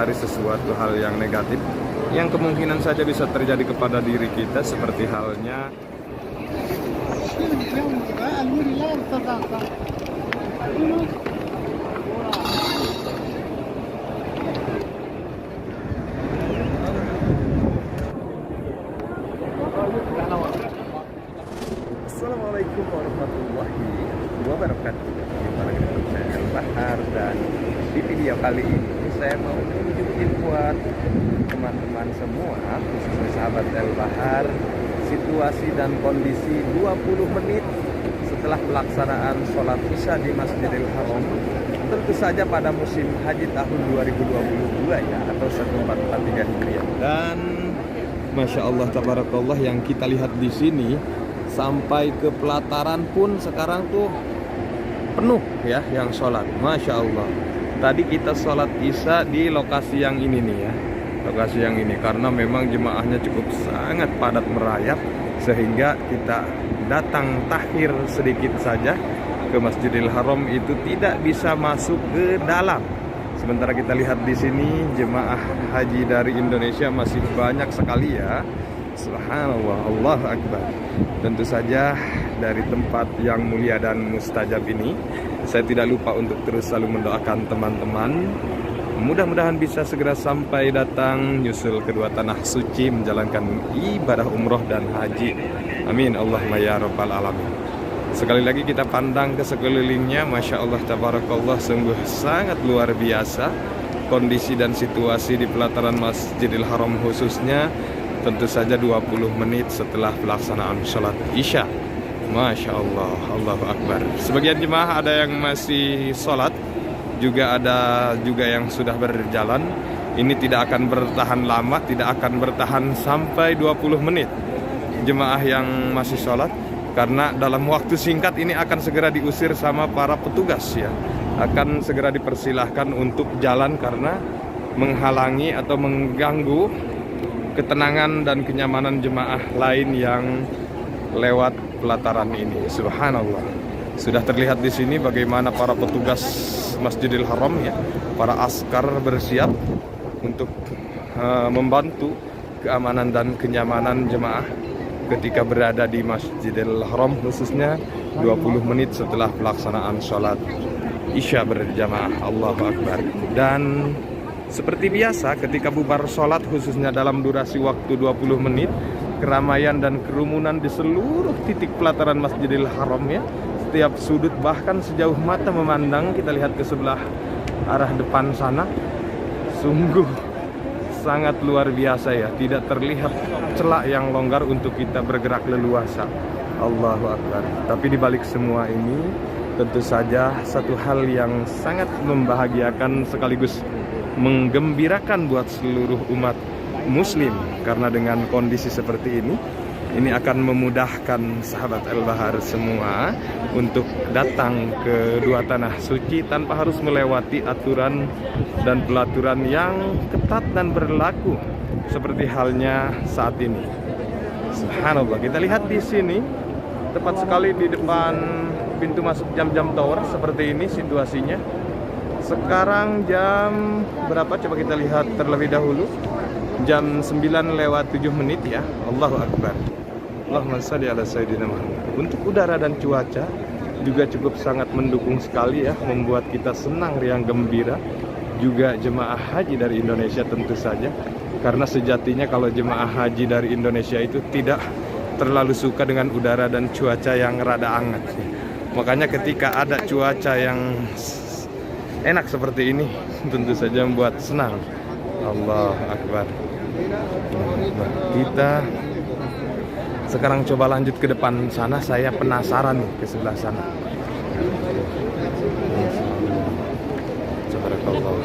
menghindari sesuatu hal yang negatif yang kemungkinan saja bisa terjadi kepada diri kita, seperti halnya Assalamualaikum warahmatullahi wabarakatuh. Jumpa lagi dengan saya El Bahar, dan di video kali ini saya mau nunjukin buat teman-teman semua, khususnya sahabat El Bahar, situasi dan kondisi 20 menit setelah pelaksanaan sholat Isya di Masjidil Haram, tentu saja pada musim haji tahun 2022 ya, atau 1443 Hijriah. Dan Masya Allah tabarakallah, yang kita lihat di sini sampai ke pelataran pun sekarang tuh penuh ya yang sholat. Masya Allah. Tadi kita sholat Isya di lokasi yang ini nih ya, lokasi yang ini, karena memang jemaahnya cukup sangat padat merayap, sehingga kita datang takhir sedikit saja ke Masjidil Haram itu tidak bisa masuk ke dalam. Sementara kita lihat di sini jemaah haji dari Indonesia masih banyak sekali ya. Subhanallah, Allahu Akbar. Tentu saja dari tempat yang mulia dan mustajab ini, saya tidak lupa untuk terus selalu mendoakan teman-teman, mudah-mudahan bisa segera sampai datang nyusul kedua tanah suci menjalankan ibadah umroh dan haji. Amin Allahumma ya rabbal alamin. Sekali lagi kita pandang ke sekelilingnya, Masya Allah tabarakallah, sungguh sangat luar biasa kondisi dan situasi di pelataran Masjidil Haram, khususnya tentu saja 20 menit setelah pelaksanaan sholat Isya. Masya Allah, Allahu Akbar. Sebagian jemaah ada yang masih sholat, juga ada juga yang sudah berjalan. Ini tidak akan bertahan lama, tidak akan bertahan sampai 20 menit jemaah yang masih sholat, karena dalam waktu singkat ini akan segera diusir sama para petugas ya. Akan segera dipersilahkan untuk jalan karena menghalangi atau mengganggu ketenangan dan kenyamanan jemaah lain yang lewat pelataran ini. Subhanallah. Sudah terlihat di sini bagaimana para petugas Masjidil Haram ya, para askar bersiap untuk membantu keamanan dan kenyamanan jemaah ketika berada di Masjidil Haram, khususnya 20 menit setelah pelaksanaan sholat Isya berjamaah. Allahu Akbar. Dan seperti biasa ketika bubar sholat, khususnya dalam durasi waktu 20 menit, keramaian dan kerumunan di seluruh titik pelataran Masjidil Haram ya, setiap sudut bahkan sejauh mata memandang, kita lihat ke sebelah arah depan sana, sungguh sangat luar biasa ya, tidak terlihat celah yang longgar untuk kita bergerak leluasa. Allahu Akbar. Tapi dibalik semua ini, tentu saja satu hal yang sangat membahagiakan sekaligus menggembirakan buat seluruh umat muslim, karena dengan kondisi seperti ini akan memudahkan sahabat El Bahar semua untuk datang ke dua tanah suci tanpa harus melewati aturan dan pelaturan yang ketat dan berlaku seperti halnya saat ini. Subhanallah. Kita lihat di sini tepat sekali di depan pintu masuk Jam-Jam Tower, seperti ini situasinya. Sekarang jam berapa? Coba kita lihat terlebih dahulu. Jam 9 lewat 7 menit ya. Allahu Akbar. Allahumma shalli ala sayyidina Muhammad. Untuk udara dan cuaca juga cukup sangat mendukung sekali ya, membuat kita senang, riang, gembira. Juga jemaah haji dari Indonesia tentu saja, karena sejatinya kalau jemaah haji dari Indonesia itu tidak terlalu suka dengan udara dan cuaca yang rada hangat. Makanya ketika ada cuaca yang enak seperti ini, tentu saja membuat senang. Allah Akbar. Nah, kita sekarang coba lanjut ke depan sana. Saya penasaran nih ke sebelah sana. Subhanallah.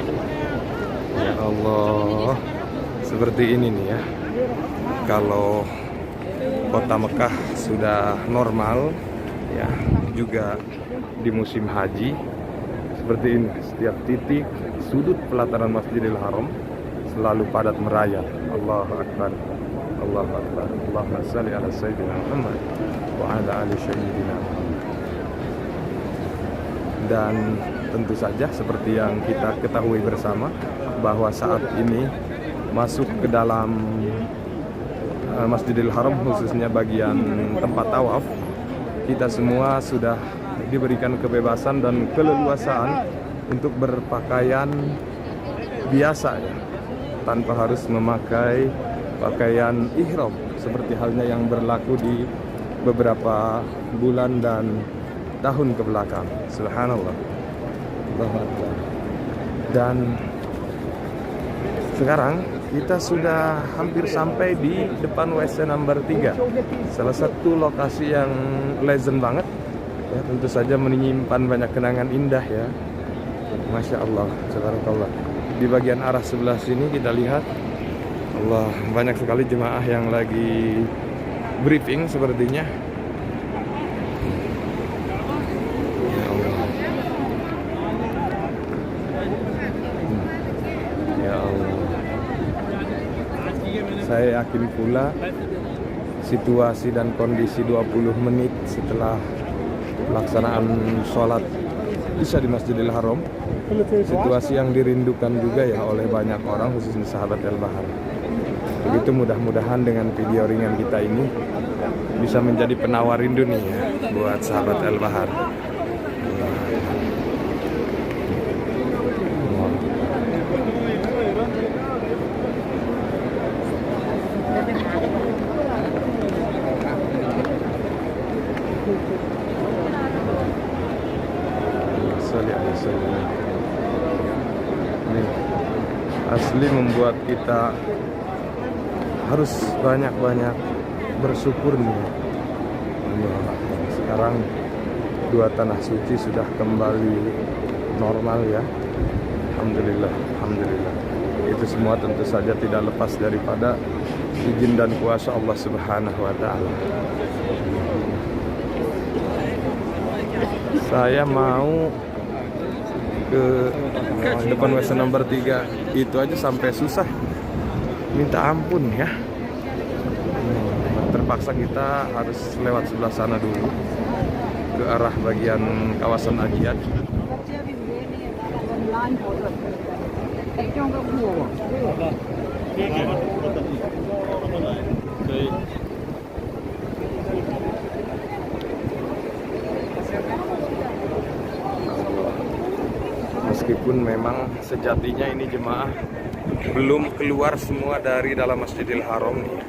Ya Allah, seperti ini nih ya. Kalau kota Mekah sudah normal ya, juga di musim haji seperti ini, setiap titik sudut pelataran Masjidil Haram selalu padat merayap. Allahu Akbar. Allahu Akbar. Allahumma shalli ala sayyidina Muhammad wa ala ali sayyidina Muhammad. Dan tentu saja seperti yang kita ketahui bersama bahwa saat ini masuk ke dalam Masjidil Haram, khususnya bagian tempat tawaf, kita semua sudah diberikan kebebasan dan keleluasaan untuk berpakaian biasa ya, tanpa harus memakai pakaian ihram seperti halnya yang berlaku di beberapa bulan dan tahun ke belakang. Subhanallah. Allahu Akbar. Dan sekarang kita sudah hampir sampai di depan WC nomor 3. Salah satu lokasi yang legend banget ya, tentu saja menyimpan banyak kenangan indah ya. Masya Allah, subhanallah. Di bagian arah sebelah sini kita lihat Allah, banyak sekali jemaah yang lagi briefing sepertinya. Ya Allah. Ya Allah. Saya yakin pula situasi dan kondisi 20 menit setelah pelaksanaan sholat Isya di Masjidil Haram, situasi yang dirindukan juga ya oleh banyak orang, khususnya sahabat El-Bahar. Begitu, mudah-mudahan dengan video ringan kita ini bisa menjadi penawar rindu nih ya buat sahabat El-Bahar. Ini asli membuat kita harus banyak-banyak bersyukur nih. Sekarang dua tanah suci sudah kembali normal ya. Alhamdulillah, alhamdulillah. Itu semua tentu saja tidak lepas daripada izin dan kuasa Allah Subhanahu wa taala. Saya mau ke depan WC nomor 3 itu aja sampai susah, minta ampun ya. Terpaksa kita harus lewat sebelah sana dulu ke arah bagian kawasan Ajiat. Meskipun memang sejatinya ini jemaah belum keluar semua dari dalam Masjidil Haram nih.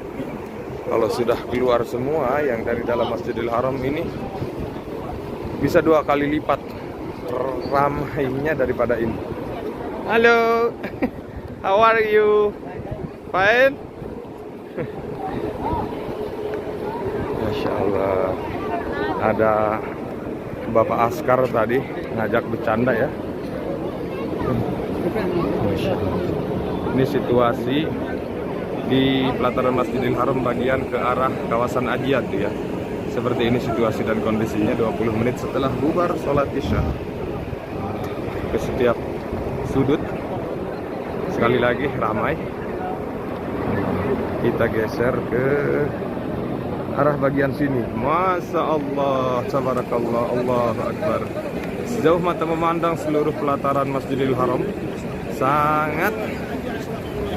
Kalau sudah keluar semua yang dari dalam Masjidil Haram ini bisa 2 kali lipat ramainya daripada ini. Halo, how are you? Fine? Masya Allah. Ada Bapak Askar tadi ngajak bercanda ya. Ini situasi di pelataran Masjidil Haram bagian ke arah kawasan Ajiat ya. Seperti ini situasi dan kondisinya 20 menit setelah bubar sholat Isya. Ke setiap sudut sekali lagi ramai. Kita geser ke arah bagian sini. Masya Allah, tabarakallah, Allahu Akbar. Sejauh mata memandang seluruh pelataran Masjidil Haram sangat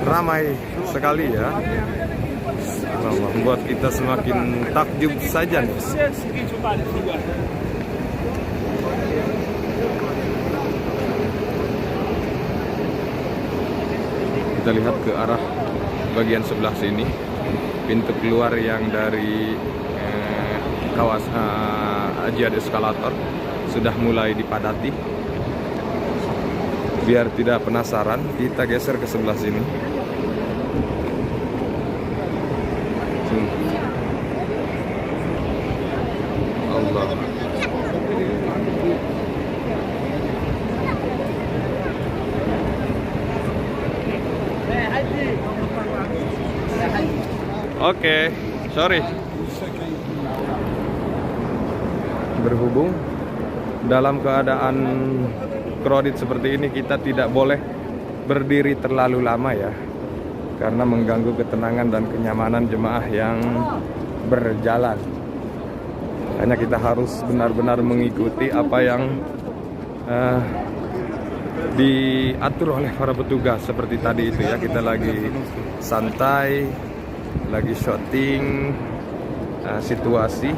ramai sekali ya. Membuat kita semakin takjub saja nih. Kita lihat ke arah bagian sebelah sini, pintu keluar yang dari kawasan Ajiat eskalator sudah mulai dipadati. Biar tidak penasaran, kita geser ke sebelah sini. Allah. Oke, sorry. Berhubung dalam keadaan crowded seperti ini, kita tidak boleh berdiri terlalu lama ya, karena mengganggu ketenangan dan kenyamanan jemaah yang berjalan. Hanya kita harus benar-benar mengikuti apa yang eh, diatur oleh para petugas seperti tadi itu ya. Kita lagi santai, lagi syuting situasi,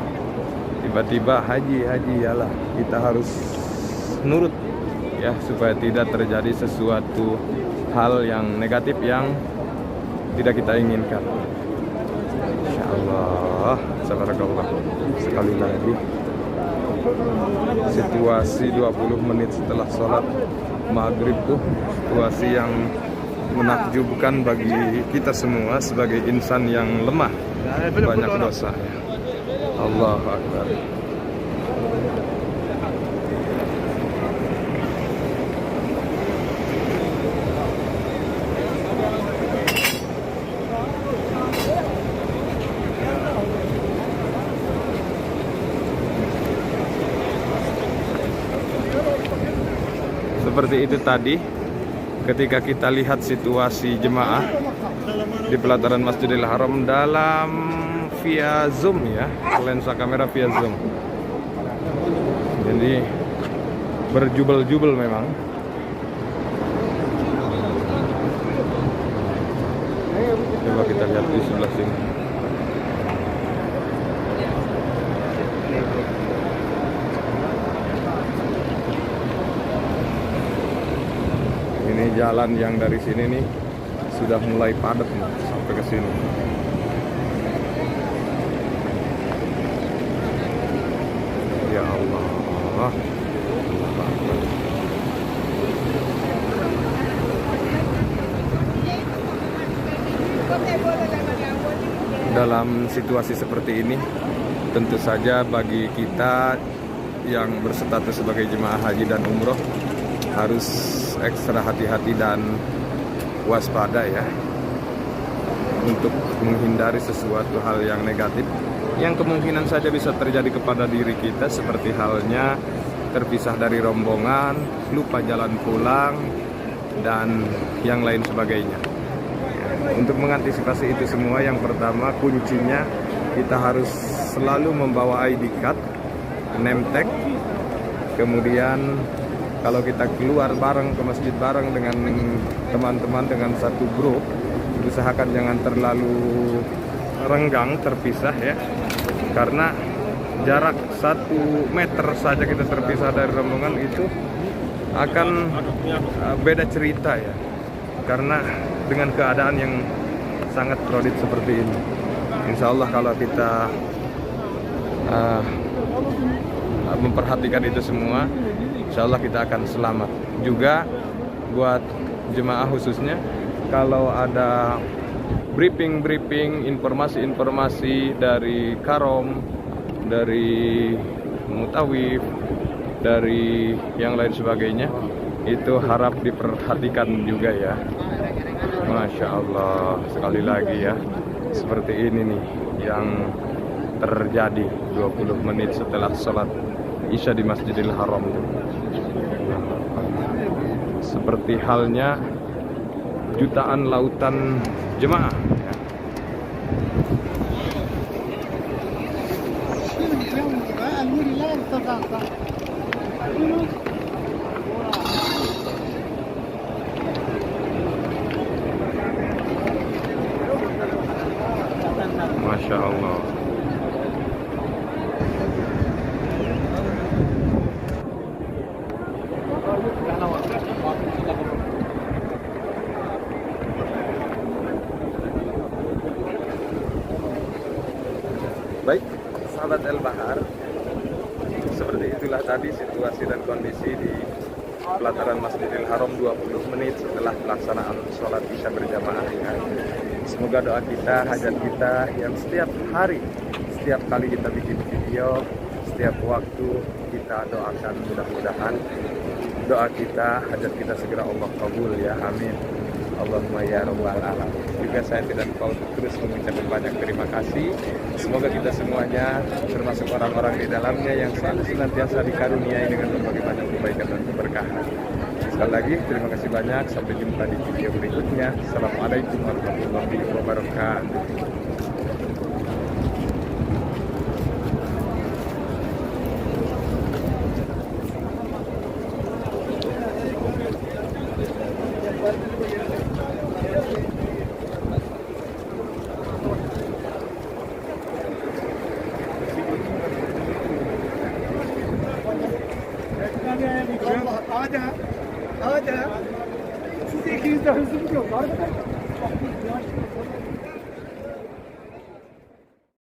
tiba-tiba haji yalah, kita harus nurut ya, supaya tidak terjadi sesuatu hal yang negatif yang tidak kita inginkan. Insyaallah, subhanakallah. Sekali lagi situasi 20 menit setelah sholat maghrib tuh situasi yang menakjubkan bagi kita semua sebagai insan yang lemah, banyak dosa. Allahu Akbar. Seperti itu tadi ketika kita lihat situasi jemaah di pelataran Masjidil Haram dalam via zoom ya, lensa kamera via zoom. Jadi berjubel-jubel memang. Coba kita lihat di sebelah sini. Ini jalan yang dari sini nih sudah mulai padat nih sampai ke sini. Ya Allah. Dalam situasi seperti ini, tentu saja bagi kita yang berstatus sebagai jemaah haji dan umroh harus ekstra hati-hati dan waspada ya, untuk menghindari sesuatu hal yang negatif yang kemungkinan saja bisa terjadi kepada diri kita, seperti halnya terpisah dari rombongan, lupa jalan pulang, dan yang lain sebagainya. Untuk mengantisipasi itu semua, yang pertama kuncinya kita harus selalu membawa ID card, name tag. Kemudian kalau kita keluar bareng ke masjid bareng dengan teman-teman dengan satu grup, usahakan jangan terlalu renggang terpisah ya, karena jarak 1 meter saja kita terpisah dari rombongan itu akan beda cerita ya, karena dengan keadaan yang sangat kredit seperti ini. Insya Allah kalau kita memperhatikan itu semua, insya Allah kita akan selamat. Juga buat jemaah khususnya, kalau ada briefing, informasi-informasi dari Karom, dari Mutawif, dari yang lain sebagainya, itu harap diperhatikan juga ya. Masya Allah, sekali lagi ya, seperti ini nih yang terjadi 20 menit setelah sholat Isya di Masjidil Haram. Seperti halnya jutaan lautan jemaah ya. Masya Allah. Baik, sahabat El Bahar, seperti itulah tadi situasi dan kondisi di pelataran Masjidil Haram 20 menit setelah pelaksanaan sholat Isya berjamaah ya. Semoga doa kita, hajat kita yang setiap hari, setiap kali kita bikin video, setiap waktu kita doakan, mudah-mudahan doa kita, hajat kita segera Allah kabul ya, amin. Allahumma ya rabbal alamin. Juga saya tidak lupa untuk terus mengucapkan banyak terima kasih. Semoga kita semuanya termasuk orang-orang di dalamnya yang selalu senantiasa dikaruniai dengan berbagai macam kebaikan dan keberkahan. Sekali lagi terima kasih banyak, sampai jumpa di video berikutnya. Assalamualaikum warahmatullahi wabarakatuh. Ada. Ada. Siz de ikiniz de hızlı gidiyorsunuz. Arkadaşlar. Bak, biz yavaş gidiyoruz.